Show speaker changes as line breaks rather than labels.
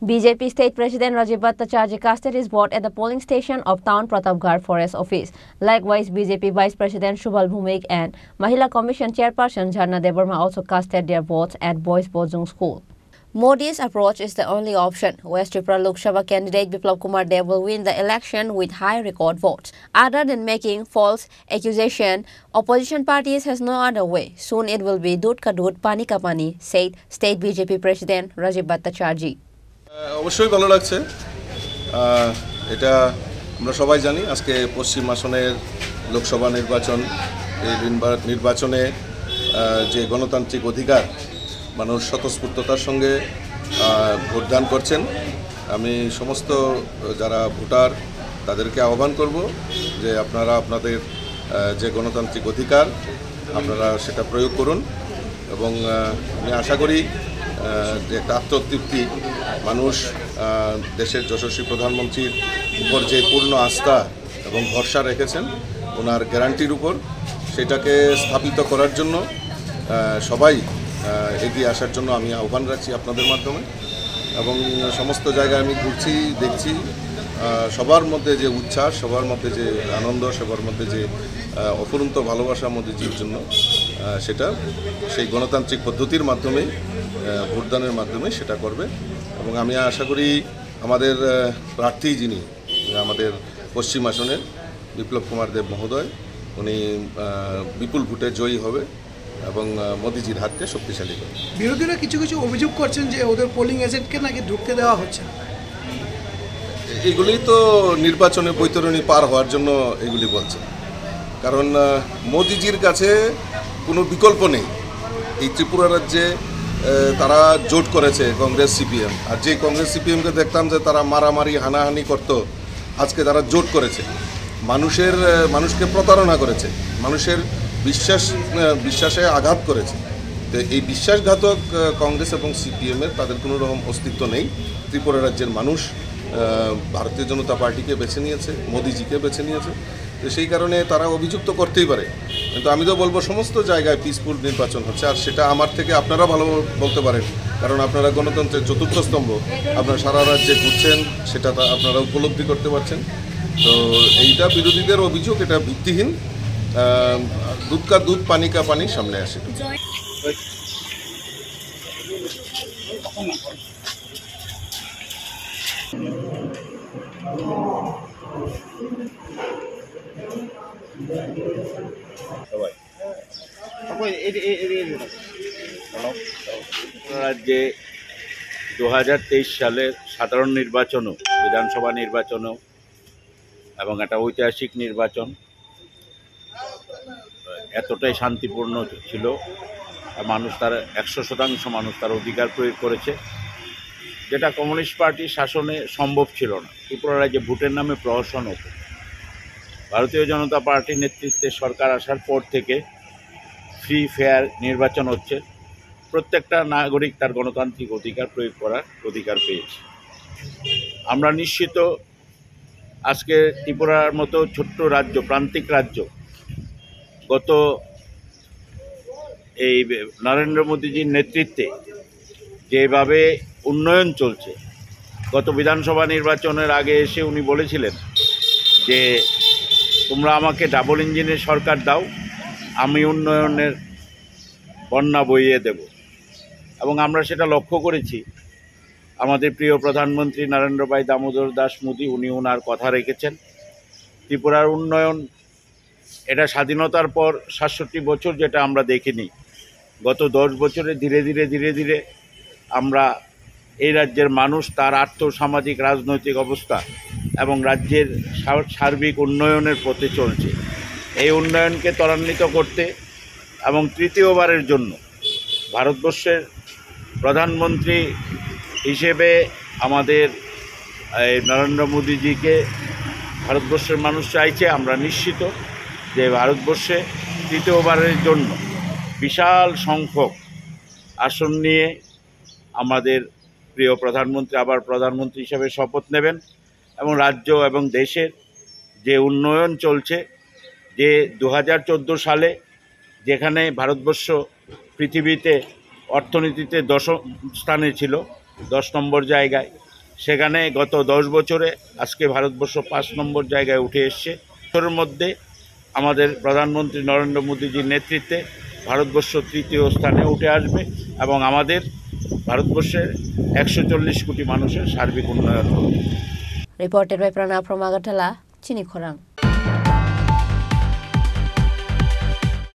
BJP State President Rajiv Bhattacharjee casted his vote at the polling station of Town Pratapgarh Forest Office. Likewise, BJP Vice President Shubal Bhumik and Mahila Commission Chairperson Jharna Devarma also casted their votes at Boys Bojung School. Modi's approach is the only option. West Tripura Lok Sabha candidate Biplab Kumar Dev will win the election with high record votes. Other than making false accusation, opposition parties has no other way. Soon it will be Dud ka Dud, Pani ka Pani, said State BJP President Rajiv Bhattacharjee.
অবশ্যই ভালো লাগছে। এটা আমরা সবাই জানি আজকে পশ্চিম আসনের লোকসভা নির্বাচন, এই নির্বাচনে যে গণতান্ত্রিক অধিকার মানুষ স্বতঃস্ফূর্ততার সঙ্গে ভোটদান করছেন। আমি সমস্ত যারা ভোটার তাদেরকে আহ্বান করব যে আপনারা আপনাদের যে গণতান্ত্রিক অধিকার আপনারা সেটা প্রয়োগ করুন এবং আমি আশা করি যে একটা আত্মতৃপ্তি মানুষ দেশের যশস্বী প্রধানমন্ত্রীর উপর যে পূর্ণ আস্থা এবং ভরসা রেখেছেন ওনার গ্যারান্টির উপর, সেটাকে স্থাপিত করার জন্য সবাই এগিয়ে আসার জন্য আমি আহ্বান রাখছি আপনাদের মাধ্যমে। এবং সমস্ত জায়গায় আমি ঘুরছি, দেখছি সবার মধ্যে যে উচ্ছ্বাস, সবার মধ্যে যে আনন্দ, সবার মধ্যে যে অফুরন্ত ভালোবাসা মোদিজির জন্য, সেটা সেই গণতান্ত্রিক পদ্ধতির মাধ্যমে ভোটদানের মাধ্যমে সেটা করবে। এবং আমি আশা করি আমাদের প্রার্থী যিনি আমাদের পশ্চিম আসনের বিপ্লব কুমার দেব মহোদয়, উনি বিপুল ভোটে জয়ী হবে এবং মোদিজির হাতকে শক্তিশালী করবে।
বিরোধীরা কিছু কিছু অভিযোগ করছেন যে ওদের পোলিং এজেন্টকে নাকি ঢুকতে দেওয়া হচ্ছে।
এগুলি তো নির্বাচনে বৈতরণী পার হওয়ার জন্য এগুলি বলছে, কারণ মোদিজির কাছে কোনো বিকল্প নেই। এই ত্রিপুরা রাজ্যে তারা জোট করেছে কংগ্রেস সিপিএম, আর যে কংগ্রেস সিপিএমকে দেখতাম যে তারা মারামারি হানাহানি করত, আজকে তারা জোট করেছে, মানুষকে প্রতারণা করেছে, মানুষের বিশ্বাসে আঘাত করেছে। তো এই বিশ্বাসঘাতক কংগ্রেস এবং সিপিএমের তাদের কোনো রকম অস্তিত্ব নেই। ত্রিপুরা রাজ্যের মানুষ ভারতীয় জনতা পার্টিকে বেছে নিয়েছে, মোদিজিকে বেছে নিয়েছে। তো সেই কারণে তারা অভিযুক্ত করতেই পারে, কিন্তু আমি তো বলবো সমস্ত জায়গায় পিসফুল নির্বাচন হচ্ছে। আর সেটা আমার থেকে আপনারা ভালো বলতে পারেন, কারণ আপনারা গণতন্ত্রের চতুর্থ স্তম্ভ, আপনারা সারা রাজ্যে ঘুরছেন, সেটা আপনারা উপলব্ধি করতে পারছেন। তো এইটা বিরোধীদের অভিযোগ, এটা ভিত্তিহীন। দুধ কা দুধ, পানি কা পানি সামনে আসে।
রাজ্যে 2023 সালের সাধারণ নির্বাচনও, বিধানসভা নির্বাচনও এবং একটা ঐতিহাসিক নির্বাচন এতটাই শান্তিপূর্ণ ছিল। মানুষ তার 100% মানুষ তার অধিকার প্রয়োগ করেছে, যেটা কমিউনিস্ট পার্টির শাসনে সম্ভব ছিল না। ত্রিপুরা রাজ্যে ভোটের নামে প্রহসন হতো। ভারতীয় জনতা পার্টির নেতৃত্বে সরকার আসার পর থেকে ফ্রি ফেয়ার নির্বাচন হচ্ছে। প্রত্যেকটা নাগরিক তার গণতান্ত্রিক অধিকার প্রয়োগ করার অধিকার পেয়েছে। আমরা নিশ্চিত আজকে ত্রিপুরার মতো ছোট্ট রাজ্য, প্রান্তিক রাজ্য, গত এই নরেন্দ্র মোদীজির নেতৃত্বে যেভাবে উন্নয়ন চলছে, গত বিধানসভা নির্বাচনের আগে এসে উনি বলেছিলেন যে তোমরা আমাকে ডাবল ইঞ্জিনের সরকার দাও, আমি উন্নয়নের বন্যা বইয়ে দেব। এবং আমরা সেটা লক্ষ্য করেছি। আমাদের প্রিয় প্রধানমন্ত্রী নরেন্দ্র ভাই দামোদর দাস মোদী, উনি ওনার কথা রেখেছেন। ত্রিপুরার উন্নয়ন, এটা স্বাধীনতার পর 67 বছর যেটা আমরা দেখিনি, গত 10 বছরে ধীরে ধীরে আমরা এই রাজ্যের মানুষ তার আর্থসামাজিক রাজনৈতিক অবস্থা এবং রাজ্যের সার্বিক উন্নয়নের পথে চলছে। এই উন্নয়নকে ত্বরান্বিত করতে এবং তৃতীয়বারের জন্য ভারতবর্ষের প্রধানমন্ত্রী হিসেবে আমাদের নরেন্দ্র মোদীজিকে ভারতবর্ষের মানুষ চাইছে। আমরা নিশ্চিত যে ভারতবর্ষে তৃতীয়বারের জন্য বিশাল সংখ্যক আসন নিয়ে আমাদের প্রিয় প্রধানমন্ত্রী আবার প্রধানমন্ত্রী হিসেবে শপথ নেবেন এবং রাজ্য এবং দেশের যে উন্নয়ন চলছে, যে 2014 সালে যেখানে ভারতবর্ষ পৃথিবীতে অর্থনীতিতে 10ম স্থানে ছিল, 10 নম্বর জায়গায়, সেখানে গত 10 বছরে আজকে ভারতবর্ষ 5 নম্বর জায়গায় উঠে এসছে। বছরের মধ্যে আমাদের প্রধানমন্ত্রী নরেন্দ্র মোদীজির নেতৃত্বে ভারতবর্ষ তৃতীয় স্থানে উঠে আসবে এবং আমাদের ভারতবর্ষের 140 কোটি মানুষের সার্বিক উন্নয়ন হবে।
Reported by Pranav from Agartala, Chini Khorang.